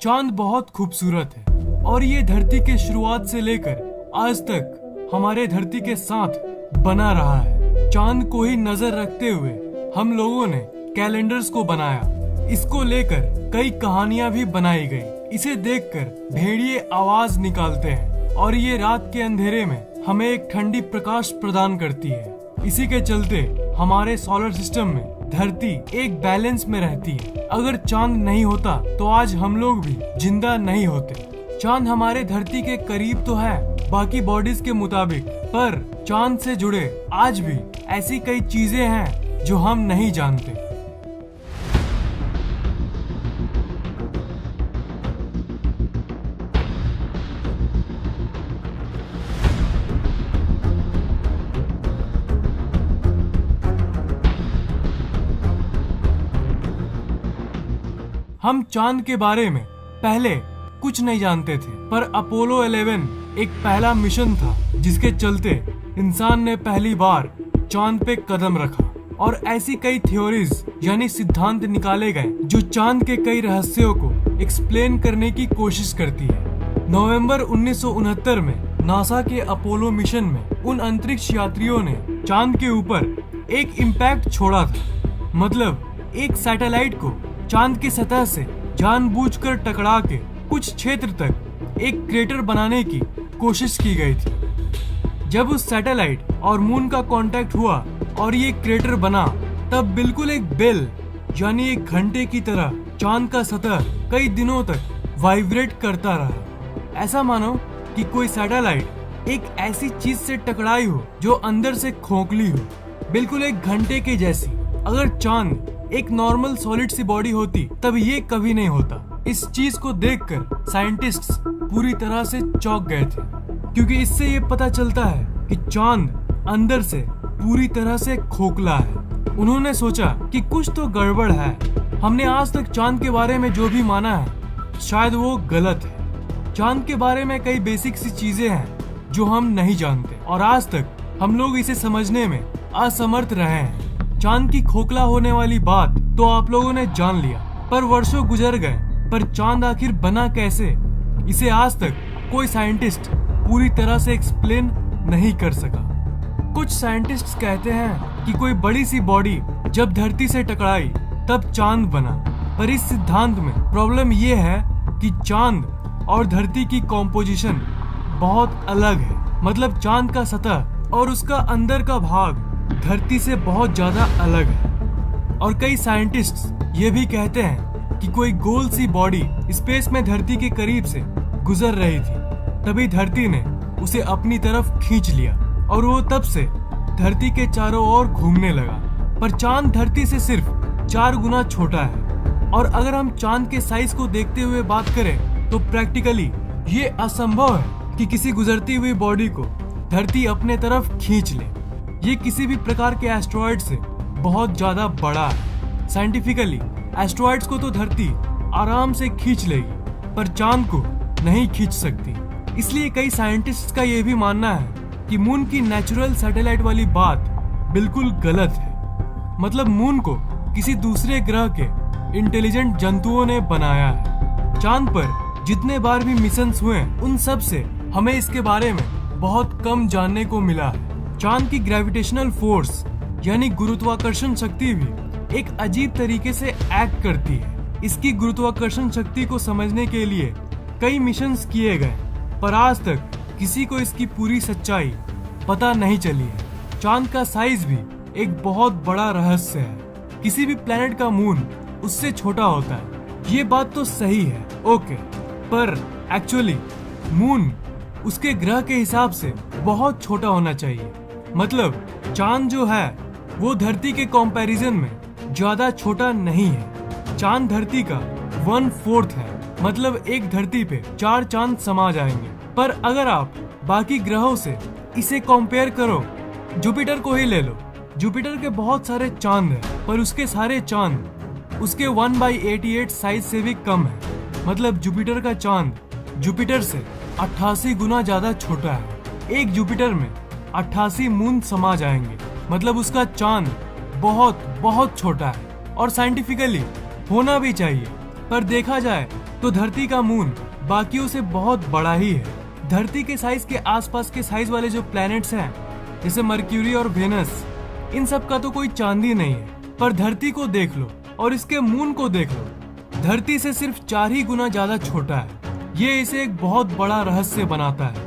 चांद बहुत खूबसूरत है और ये धरती के शुरुआत से लेकर आज तक हमारे धरती के साथ बना रहा है। चांद को ही नजर रखते हुए हम लोगों ने कैलेंडर्स को बनाया। इसको लेकर कई कहानियां भी बनाई गई। इसे देखकर भेड़िए आवाज निकालते हैं और ये रात के अंधेरे में हमें एक ठंडी प्रकाश प्रदान करती है। इसी के चलते हमारे सोलर सिस्टम में धरती एक बैलेंस में रहती है। अगर चांद नहीं होता तो आज हम लोग भी जिंदा नहीं होते। चांद हमारे धरती के करीब तो है बाकी बॉडीज के मुताबिक, पर चांद से जुड़े आज भी ऐसी कई चीजें हैं जो हम नहीं जानते। हम चांद के बारे में पहले कुछ नहीं जानते थे, पर अपोलो 11 एक पहला मिशन था जिसके चलते इंसान ने पहली बार चांद पे कदम रखा। और ऐसी कई थ्योरीज यानी सिद्धांत निकाले गए जो चांद के कई रहस्यों को एक्सप्लेन करने की कोशिश करती है। नवंबर 1969 में नासा के अपोलो मिशन में उन अंतरिक्ष यात्रियों ने चांद के ऊपर एक इम्पैक्ट छोड़ा था। मतलब एक सैटेलाइट को चांद की सतह से जानबूझकर टकरा के कुछ क्षेत्र तक एक क्रेटर बनाने की कोशिश की गई थी। जब उस सैटेलाइट और मून का कांटेक्ट हुआ और ये क्रेटर बना, तब बिल्कुल एक बेल यानी एक घंटे की तरह चांद का सतह कई दिनों तक वाइब्रेट करता रहा। ऐसा मानो कि कोई सैटेलाइट एक ऐसी चीज से टकराई हो जो अंदर से खोखली हो, बिल्कुल एक घंटे के जैसी। अगर चांद एक नॉर्मल सॉलिड सी बॉडी होती तब ये कभी नहीं होता। इस चीज को देखकर साइंटिस्ट्स पूरी तरह से चौंक गए थे, क्योंकि इससे ये पता चलता है कि चांद अंदर से पूरी तरह से खोखला है। उन्होंने सोचा कि कुछ तो गड़बड़ है। हमने आज तक चांद के बारे में जो भी माना है शायद वो गलत है। चांद के बारे में कई बेसिक सी चीजें हैं जो हम नहीं जानते और आज तक हम लोग इसे समझने में असमर्थ रहे हैं। चांद की खोखला होने वाली बात तो आप लोगों ने जान लिया, पर वर्षों गुजर गए, पर चांद आखिर बना कैसे, इसे आज तक कोई साइंटिस्ट पूरी तरह से एक्सप्लेन नहीं कर सका। कुछ साइंटिस्ट्स कहते हैं कि कोई बड़ी सी बॉडी जब धरती से टकराई तब चांद बना, पर इस सिद्धांत में प्रॉब्लम ये है कि चांद और धरती की कॉम्पोजिशन बहुत अलग है। मतलब चांद का सतह और उसका अंदर का भाग धरती से बहुत ज्यादा अलग है। और कई साइंटिस्ट्स ये भी कहते हैं कि कोई गोल सी बॉडी स्पेस में धरती के करीब से गुजर रही थी, तभी धरती ने उसे अपनी तरफ खींच लिया और वो तब से धरती के चारों ओर घूमने लगा। पर चांद धरती से सिर्फ 4 गुना छोटा है, और अगर हम चांद के साइज को देखते हुए बात करें तो प्रैक्टिकली ये असंभव है कि किसी गुजरती हुई बॉडी को धरती अपने तरफ खींच ले। ये किसी भी प्रकार के एस्ट्रॉयड से बहुत ज्यादा बड़ा है। साइंटिफिकली एस्ट्रॉयड्स को तो धरती आराम से खींच लेगी, पर चांद को नहीं खींच सकती। इसलिए कई साइंटिस्ट्स का ये भी मानना है कि मून की नेचुरल सैटेलाइट वाली बात बिल्कुल गलत है। मतलब मून को किसी दूसरे ग्रह के इंटेलिजेंट जंतुओं ने बनाया है। चांद पर जितने बार भी मिशंस हुए उन सब से हमें इसके बारे में बहुत कम जानने को मिला है। चांद की ग्रेविटेशनल फोर्स यानी गुरुत्वाकर्षण शक्ति भी एक अजीब तरीके से एक्ट करती है। इसकी गुरुत्वाकर्षण शक्ति को समझने के लिए कई मिशंस किए गए, पर आज तक किसी को इसकी पूरी सच्चाई पता नहीं चली है। चांद का साइज भी एक बहुत बड़ा रहस्य है। किसी भी प्लेनेट का मून उससे छोटा होता है, ये बात तो सही है, ओके, पर एक्चुअली मून उसके ग्रह के हिसाब से बहुत छोटा होना चाहिए। मतलब चांद जो है वो धरती के कंपैरिजन में ज्यादा छोटा नहीं है। चांद धरती का 1/4 है, मतलब एक धरती पे 4 चांद समा जाएंगे। पर अगर आप बाकी ग्रहों से इसे कंपेयर करो, जुपिटर को ही ले लो। जुपिटर के बहुत सारे चांद हैं, पर उसके सारे चांद उसके 1/88 साइज से भी कम है। मतलब जुपिटर का चांद जुपिटर से 88 गुना ज्यादा छोटा है। एक जुपिटर में 88 मून समा जाएंगे। मतलब उसका चांद बहुत बहुत छोटा है, और साइंटिफिकली होना भी चाहिए, पर देखा जाए तो धरती का मून बाकियों से बहुत बड़ा ही है। धरती के साइज के आसपास के साइज वाले जो प्लैनेट्स हैं जैसे मर्क्यूरी और वेनस, इन सब का तो कोई चांदी नहीं है। पर धरती को देख लो और इसके मून को देख लो, धरती से सिर्फ 4 ही गुना ज्यादा छोटा है। ये इसे एक बहुत बड़ा रहस्य बनाता है।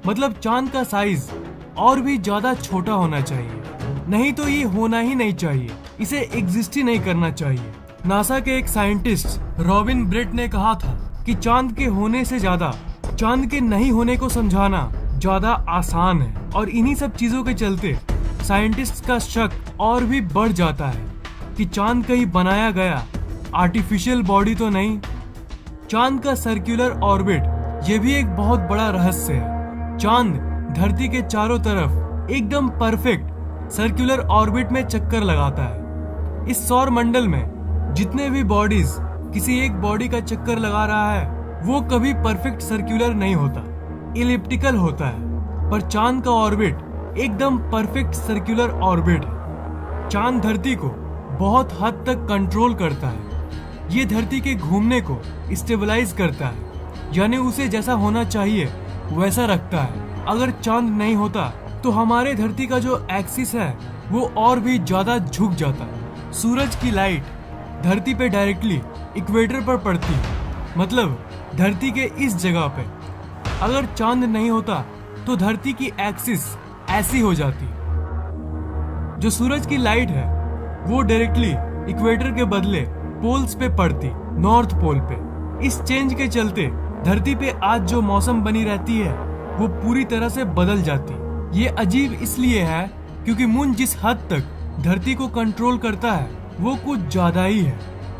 मतलब चांद का साइज और भी ज्यादा छोटा होना चाहिए, नहीं तो ये होना ही नहीं चाहिए, इसे एग्जिस्ट ही नहीं करना चाहिए। नासा के एक साइंटिस्ट रॉबिन ब्रेट ने कहा था कि चांद के होने से ज्यादा चांद के नहीं होने को समझाना ज्यादा आसान है। और इन्हीं सब चीजों के चलते साइंटिस्ट का शक और भी बढ़ जाता है कि चांद कहीं बनाया गया आर्टिफिशियल बॉडी तो नहीं। चांद का सर्कुलर ऑर्बिट ये भी एक बहुत बड़ा रहस्य है। चांद धरती के चारों तरफ एकदम परफेक्ट सर्कुलर ऑर्बिट में चक्कर लगाता है। इस सौर मंडल में जितने भी बॉडीज किसी एक बॉडी का चक्कर लगा रहा है वो कभी परफेक्ट सर्कुलर नहीं होता, इलिप्टिकल होता है। पर चांद का ऑर्बिट एकदम परफेक्ट सर्कुलर ऑर्बिट है। चांद धरती को बहुत हद तक कंट्रोल करता है। ये धरती के घूमने को स्टेबलाइज करता है, यानी उसे जैसा होना चाहिए वैसा रखता है। अगर चांद नहीं होता तो हमारे धरती का जो एक्सिस है वो और भी ज्यादा झुक जाता। सूरज की लाइट धरती पे डायरेक्टली इक्वेटर पर पड़ती है, मतलब धरती के इस जगह पे। अगर चांद नहीं होता तो धरती की एक्सिस ऐसी हो जाती। जो सूरज की लाइट है वो डायरेक्टली इक्वेटर के बदले पोल्स पे पड़ती, नॉर्थ पोल पे। इस चेंज के चलते धरती पे आज जो मौसम बनी रहती है वो पूरी तरह से बदल जाती। ये अजीब इसलिए है क्योंकि मून जिस हद तक धरती को कंट्रोल करता है वो कुछ ज्यादा ही है।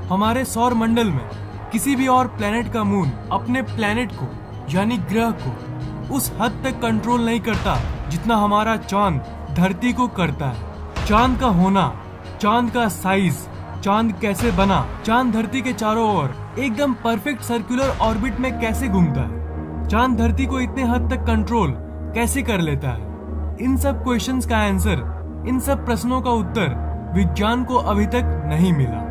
हमारे सौर मंडल में किसी भी और प्लेनेट का मून अपने प्लेनेट को यानी ग्रह को उस हद तक कंट्रोल नहीं करता जितना हमारा चांद धरती को करता है। चांद का होना, चांद का साइज, चांद कैसे बना, चांद धरती के चारों ओर एकदम परफेक्ट सर्कुलर ऑर्बिट में कैसे घूमता है, चांद धरती को इतने हद तक कंट्रोल कैसे कर लेता है, इन सब क्वेश्चंस का आंसर, इन सब प्रश्नों का उत्तर विज्ञान को अभी तक नहीं मिला।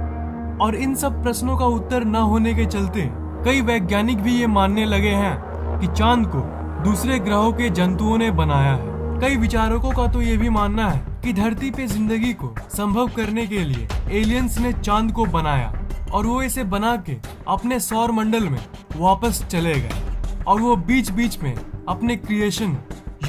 और इन सब प्रश्नों का उत्तर न होने के चलते कई वैज्ञानिक भी ये मानने लगे हैं कि चांद को दूसरे ग्रहों के जंतुओं ने बनाया है। कई विचारकों का तो ये भी मानना है कि धरती पे जिंदगी को संभव करने के लिए एलियंस ने चांद को बनाया और वो इसे बना के अपने सौर मंडल में वापस चले गए। और वो बीच बीच में अपने क्रिएशन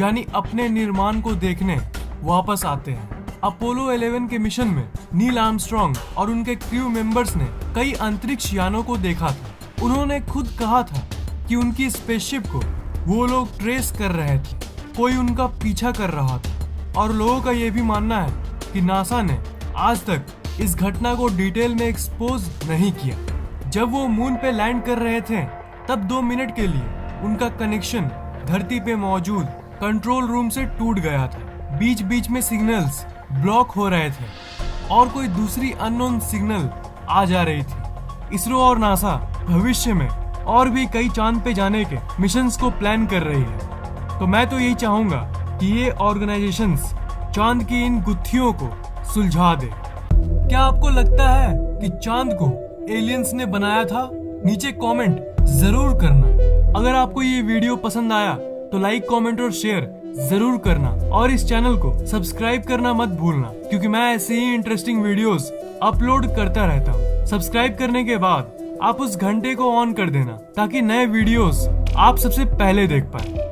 यानी अपने निर्माण को देखने वापस आते हैं। अपोलो 11 के मिशन में नील आर्मस्ट्रॉन्ग और उनके क्रू मेंबर्स ने कई अंतरिक्ष यानों को देखा था। उन्होंने खुद कहा था कि उनकी स्पेसशिप को वो लोग ट्रेस कर रहे थे, कोई उनका पीछा कर रहा था। और लोगों का ये भी मानना है कि नासा ने आज तक इस घटना को डिटेल में एक्सपोज नहीं किया। जब वो मून पे लैंड कर रहे थे तब 2 मिनट के लिए उनका कनेक्शन धरती पे मौजूद कंट्रोल रूम से टूट गया था। बीच बीच में सिग्नल्स ब्लॉक हो रहे थे और कोई दूसरी अननोन सिग्नल आ जा रही थी। इसरो और नासा भविष्य में और भी कई चांद पे जाने के मिशंस को प्लान कर रही है। तो मैं तो यही चाहूंगा कि ये ऑर्गेनाइजेशंस चांद की इन गुत्थियों को सुलझा दे। क्या आपको लगता है कि चांद को एलियंस ने बनाया था? नीचे कमेंट जरूर करना। अगर आपको ये वीडियो पसंद आया तो लाइक, कमेंट और शेयर जरूर करना और इस चैनल को सब्सक्राइब करना मत भूलना, क्योंकि मैं ऐसे ही इंटरेस्टिंग वीडियोस अपलोड करता रहता हूँ। सब्सक्राइब करने के बाद आप उस घंटे को ऑन कर देना ताकि नए वीडियोस आप सबसे पहले देख पाए।